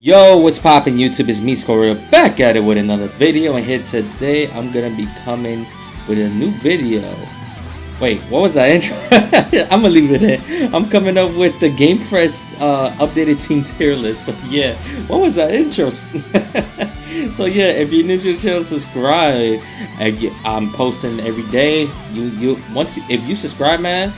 Yo, what's poppin' YouTube? It's me, Scorer, back at it with another video, and here today I'm gonna be coming with a new video. Wait, what was that intro? I'm gonna leave it in. I'm coming up with the Gamepress updated team tier list. So yeah, what was that intro? So yeah, if you're new to the channel, subscribe. I'm posting every day. If you subscribe, man,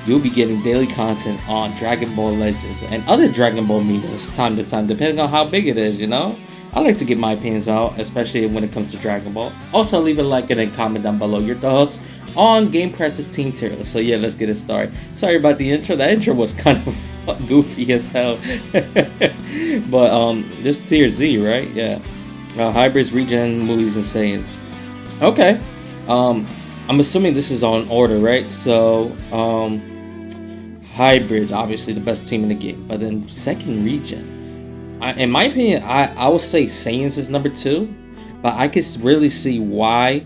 you'll be getting daily content on Dragonball Legends and other Dragon Ball metas time to time, depending on how big it is, you know? I like to get my opinions out, especially when it comes to Dragon Ball. Also, leave a like and a comment down below your thoughts on Gamepress's team tier list. So yeah, let's get it started. Sorry about the intro. That intro was kind of goofy as hell. But this tier Z, right? Yeah. Hybrids, regen, movies, and Saiyans. Okay. I'm assuming this is on order, right? So, Hybrids, obviously the best team in the game, but then second region, in my opinion, I would say Saiyans is number 2, but I could really see why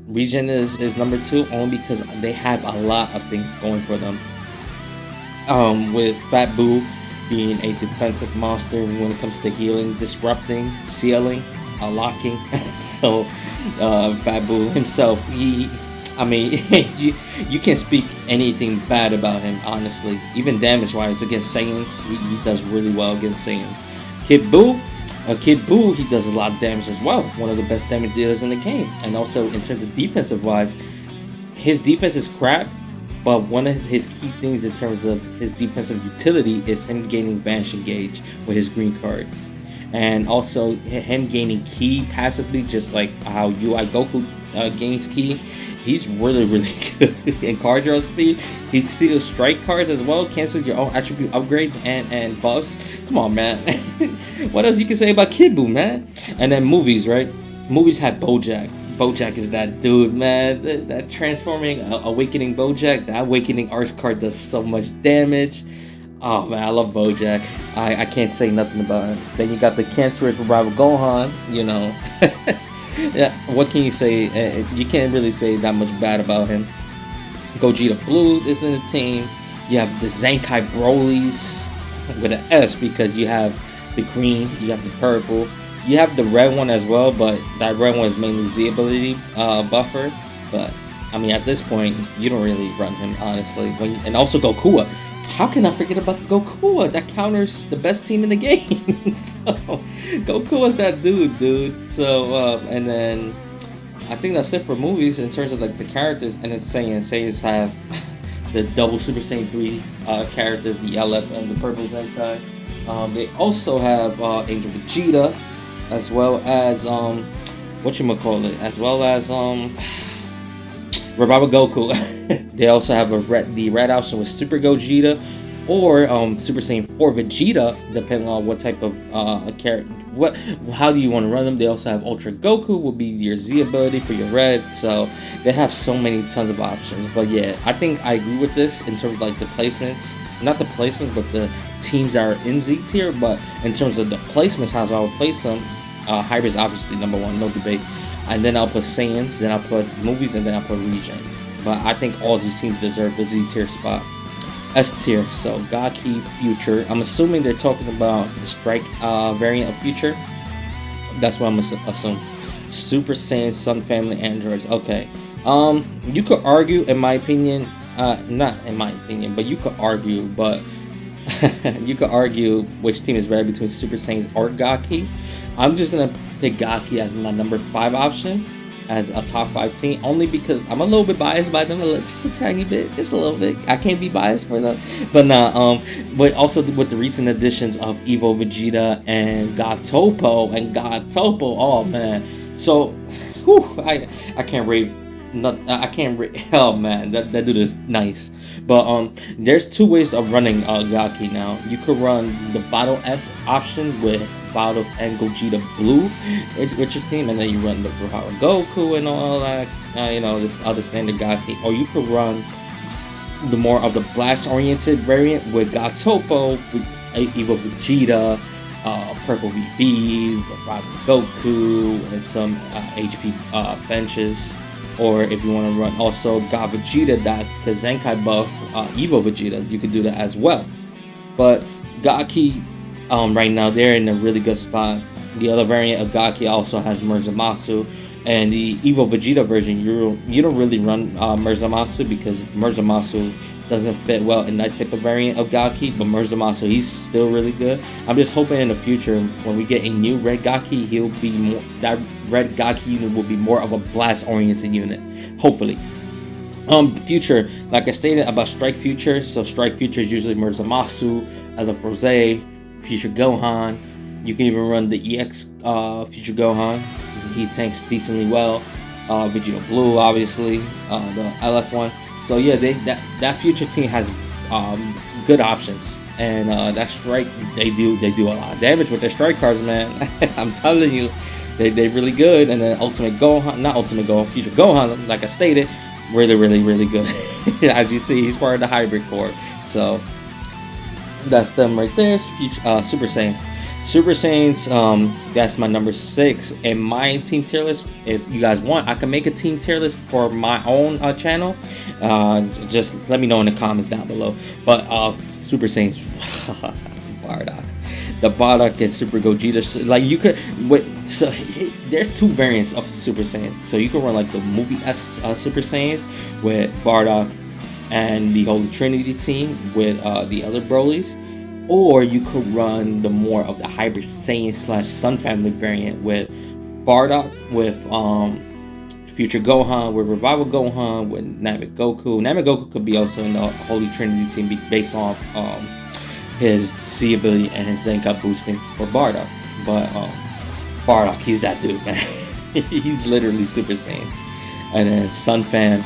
region is number 2, only because they have a lot of things going for them. With Fat Boo being a defensive monster when it comes to healing, disrupting, sealing, locking. So Fat Boo himself, I mean, you can't speak anything bad about him, honestly. Even damage-wise against Saiyans, he does really well against Saiyans. Kid Boo, he does a lot of damage as well. One of the best damage dealers in the game. And also, in terms of defensive-wise, his defense is crap, but one of his key things in terms of his defensive utility is him gaining Vanishing Gauge with his green card. And also him gaining Ki passively, just like how UI Goku gains Ki. He's really good in card draw speed. He steals strike cards as well, cancels your own attribute upgrades and buffs. Come on, man. What else you can say about Kid Buu, man? And then movies, right? Movies have Bojack. Bojack is that dude, man. That transforming, awakening Bojack. That awakening arts card does so much damage. Oh man, I love Bojack. I can't say nothing about him. Then you got the cancerous revival Gohan, you know. Yeah, what can you say? You can't really say that much bad about him. Gogeta Blue is in the team. You have the Zenkai Brolys with an S because you have the green, you have the purple, you have the red one as well, but that red one is mainly Z ability buffer. But I mean, at this point, you don't really run him, honestly. And also Goku. How can I forget about the Goku? That counters the best team in the game. So, Goku is that dude. So, and then I think that's it for movies in terms of like the characters. And it's Saiyans have the double Super Saiyan 3 characters, the LF and the Purple Zenkai. They also have Angel Vegeta, as well as as well as Revival Goku. They also have the red option with Super Gogeta or Super Saiyan 4 Vegeta, depending on what type of character. How do you want to run them? They also have Ultra Goku, will be your Z ability for your red. So they have so many tons of options. But yeah, I think I agree with this in terms of like the placements, not the placements, but the teams that are in Z tier. But in terms of the placements, how I would place them, Hybrids obviously number 1, no debate. And then I'll put Saiyans, then I'll put movies, and then I'll put region. But I think all these teams deserve the Z tier spot. S tier, so Gaki Future. I'm assuming they're talking about the Strike variant of Future. That's what I'm assume. Super Saiyan Sun Family Androids. Okay. You could argue, in my opinion, not in my opinion, but you could argue, you could argue which team is better between Super Saiyans or Gaki. I'm just gonna pick Gaki as my number 5 option as a top 5 team, only because I'm a little bit biased by them, just a tiny bit, just a little bit. I can't be biased for them, but nah. But also with the recent additions of Evo Vegeta and God Topo. Oh man, so whew, I can't rave. I can't rave. Oh man, that dude is nice. But there's 2 ways of running Gaki now. You could run the Vital S option with Vitals and Gogeta Blue with your team, and then you run the Goku and all that, you know, this other standard Gaki. Or you could run the more of the blast-oriented variant with Gatopo, Evo Vegeta, Purple VB, Revival Goku, and some HP benches. Or if you want to run also God Vegeta, that the Zenkai buff Evo Vegeta, you could do that as well. But Gaki Right now they're in a really good spot. The other variant of Gaki also has Murzamasu, and the Evo Vegeta version you don't really run Murzamasu because Murzamasu doesn't fit well in that type of variant of Gaki. But Murzamasu, he's still really good. I'm just hoping in the future when we get a new red Gaki, he'll be more, that red Gaki unit will be more of a blast oriented unit. Hopefully. Future, like I stated about Strike Future, so Strike Future is usually Murzamasu, Elef Rose, Future Gohan. You can even run the EX Future Gohan. He tanks decently well. Vegeta Blue, obviously, the LF one. So yeah, that Future team has good options, and that Strike they do a lot of damage with their Strike cards, man. I'm telling you, they're really good. And then Ultimate Gohan, not Ultimate Gohan, Future Gohan, like I stated. Really good. As you see, he's part of the hybrid core. So that's them right there. Super Saiyans. Super Saiyans, that's my number 6 in my team tier list. If you guys want, I can make a team tier list for my own channel. Just let me know in the comments down below. But Super Saiyans, Bardock. The Bardock and Super Gogeta, like you could so there's 2 variants of Super Saiyans. So you can run like the movie Super Saiyans with Bardock and the Holy Trinity team with the other Brolys, or you could run the more of the hybrid Saiyan / Sun family variant with Bardock with Future Gohan, with Revival Gohan, with Namek Goku. Namek Goku could be also in the Holy Trinity team based off his C ability and his Zenkai boosting for Bardock. But Bardock, he's that dude, man. He's literally Super Saiyan. And then Sun Fam,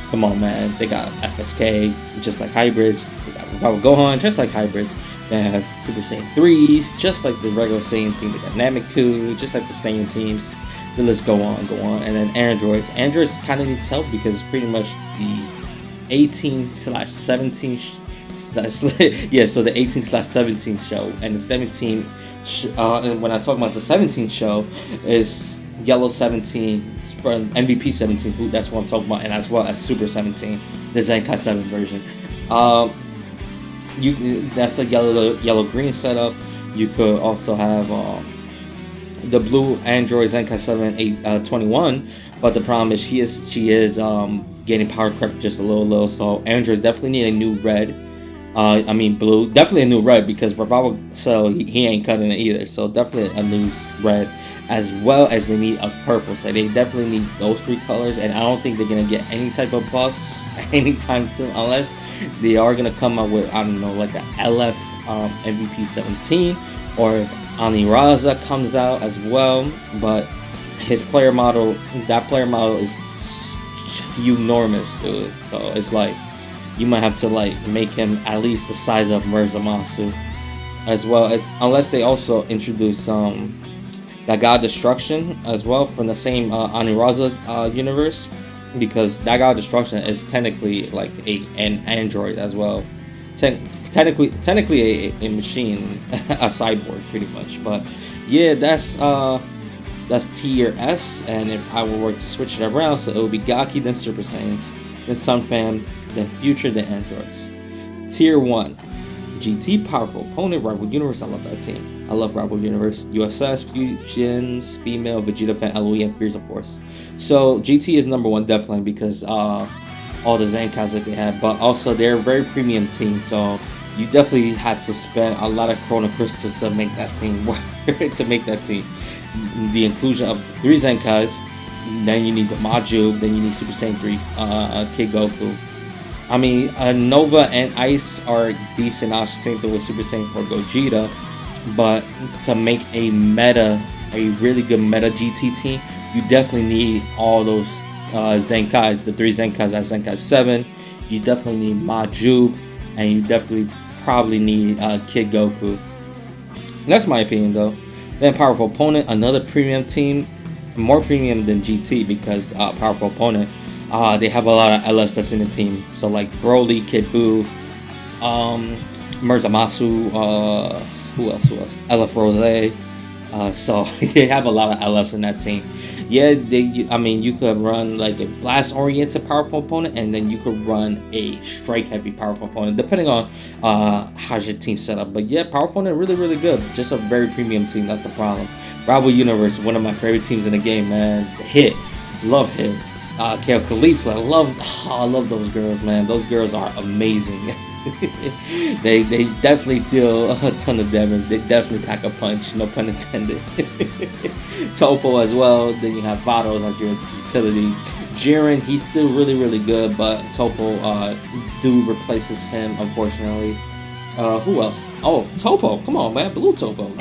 come on, man. They got FSK, just like hybrids. They got Revival Gohan, just like hybrids. They have Super Saiyan 3s, just like the regular Saiyan team. They got Nameku, just like the Saiyan teams. The list go on. And then androids. Androids kind of needs help because it's pretty much the 18/17 yeah, so the 18/17 show, and the 17 and when I talk about the 17 show is Yellow 17 from MVP 17, who that's what I'm talking about, and as well as Super 17, the Zenkai 7 version. That's a yellow green setup. You could also have the blue Android Zenkai 7 21, but the problem is she is getting power crept just a little, so androids definitely need a new red. Blue, definitely a new red because Revival, so he ain't cutting it either. So definitely a new red, as well as they need a purple. So they definitely need those 3 colors, and I don't think they're gonna get any type of buffs anytime soon, unless they are gonna come up with, I don't know, like a LF MVP 17, or if Aniraza comes out as well. But his player model, that player model is enormous, dude. So it's like, you might have to like make him at least the size of Murzamasu as well. Unless they also introduce that God Destruction as well from the same Aniraza universe, because that God Destruction is technically like an android as well. Technically a machine, a cyborg pretty much. But yeah, that's tier S, and if I were to switch it around, so it would be Gaki, then Super Saiyans, then Sun Fam, then Future, then Androids. Tier 1, GT, Powerful Opponent, Rival Universe. I love that team. I love Rival Universe. USS, Fusions, Female, Vegeta Fan, LOE, and Fears of Force. So GT is number 1 definitely because all the Zenkais that they have, but also they're a very premium team, so you definitely have to spend a lot of Chrono Crystals to make that team work. The inclusion of 3 Zenkais, then you need the Maju, then you need Super Saiyan 3 Kid Goku. Nova and Ice are decent options, same thing with Super Saiyan 4 Gogeta, but to make a really good meta GT team, you definitely need all those Zenkais, the 3 Zenkais at Zenkai 7. You definitely need Maju, and you definitely probably need Kid Goku. That's my opinion though. Then Powerful Opponent, another premium team, more premium than GT because Powerful Opponent, they have a lot of LS that's in the team. So like Broly, Kid Buu, Murzamasu, who else? Elef Rose. So they have a lot of LFs in that team. Yeah, I mean, you could run like a blast-oriented powerful opponent, and then you could run a strike-heavy powerful opponent, depending on how's your team set up. But yeah, powerful opponent really, really good. Just a very premium team. That's the problem. Rival Universe, one of my favorite teams in the game, man. Hit, love Hit. Kale Khalifa, I love those girls, man. Those girls are amazing. they definitely deal a ton of damage. They definitely pack a punch, no pun intended. Topo as well. Then you have Vados as your utility. Jiren, he's still really, really good, but Topo do replaces him, unfortunately. Who else? Oh, Topo. Come on, man. Blue Topo.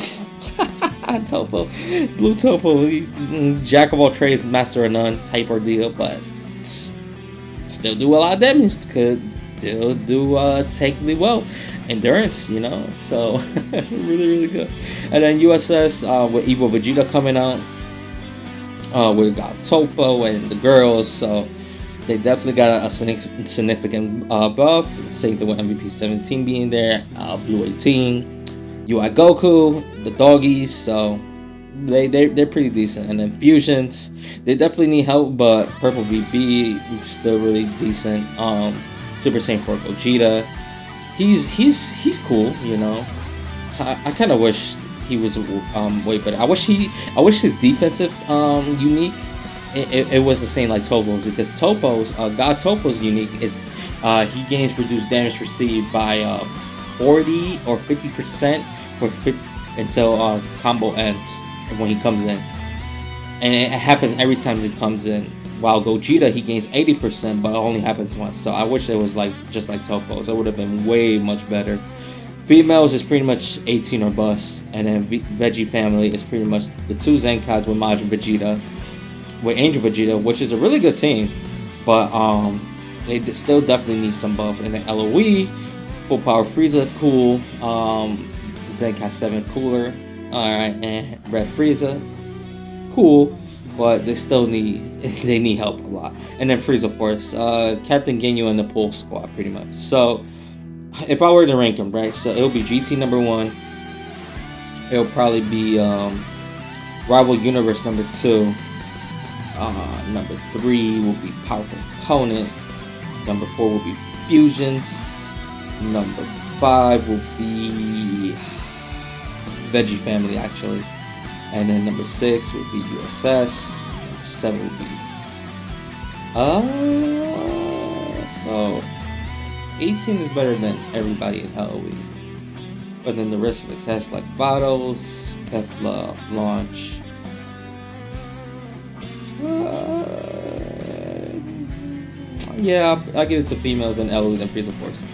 Topo. Blue Topo. Jack of all trades, master of none type ordeal, but still do a lot of damage. Could still do technically well. Endurance, you know, so really, really good. And then USS with Evil Vegeta coming out. We got Topo and the girls, so they definitely got a significant buff. Same thing with MVP 17 being there, Blue 18, UI Goku, the doggies, so they're pretty decent. And then fusions, they definitely need help, but Purple VB still really decent. Super Saiyan 4 Vegeta, he's cool, you know. I kind of wish he was way better. I wish his defensive unique it was the same like Topo's, because Topo's God Topo's unique is he gains reduced damage received by 40 or 50% until combo ends when he comes in, and it happens every time he comes in. While Gogeta, he gains 80%, but it only happens once. So I wish it was like just like Topo's. It would have been way much better. Females is pretty much 18 or bust, and then Veggie family is pretty much the two Zenkais with Majin Vegeta, with Angel Vegeta, which is a really good team, but they still definitely need some buff. And then LOE, full power Frieza, cool. Zenkai 7 cooler, all right, and Red Frieza, cool. But they still need help a lot. And then Frieza Force, Captain Ginyu in the pool squad, pretty much. So if I were to rank them, right, so it'll be GT number 1. It'll probably be Rival Universe number 2. Number 3 will be Powerful Opponent. Number 4 will be Fusions. Number 5 will be Veggie Family, actually. And then number 6 would be USS. Number 7 would be so 18 is better than everybody in Halloween. But then the rest of the cast, like Vados, Kefla, Launch. Yeah, I'll give it to females, then LOE, then Frieza Force.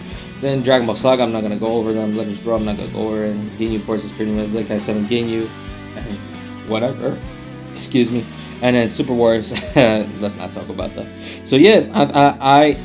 Then Dragon Ball Saga, I'm not gonna go over them. Legends Raw, I'm not gonna go over it. And Ginyu Force is pretty much Zenkai 7 Ginyu. Whatever, excuse me. And then Super Wars, let's not talk about that. So yeah, I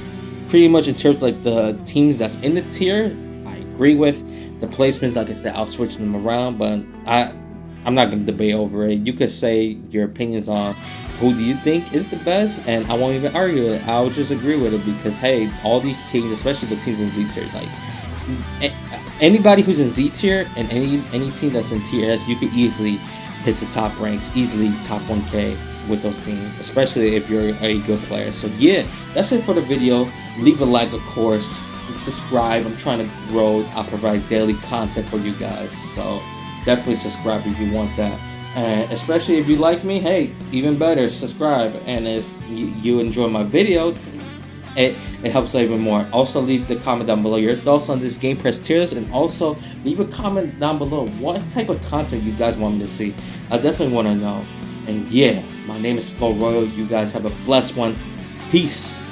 pretty much, in terms of like the teams that's in the tier, I agree with the placements. Like I said, I'll switch them around, but I'm not gonna debate over it. You could say your opinions on who do you think is the best, and I won't even argue it. I'll just agree with it, because hey, all these teams, especially the teams in Z tier, like anybody who's in Z tier and any team that's in tier S, you could easily hit the top ranks, easily top 1K with those teams, especially if you're a good player. So yeah, that's it for the video. Leave a like, of course, and subscribe. I'm trying to grow. I provide daily content for you guys, so definitely subscribe if you want that. And especially if you like me, hey, even better, subscribe. And if you enjoy my videos, it helps out even more. Also, leave the comment down below your thoughts on this Gamepress tier list, and also leave a comment down below what type of content you guys want me to see. I definitely want to know. And yeah, my name is Skull Royal. You guys have a blessed one. Peace.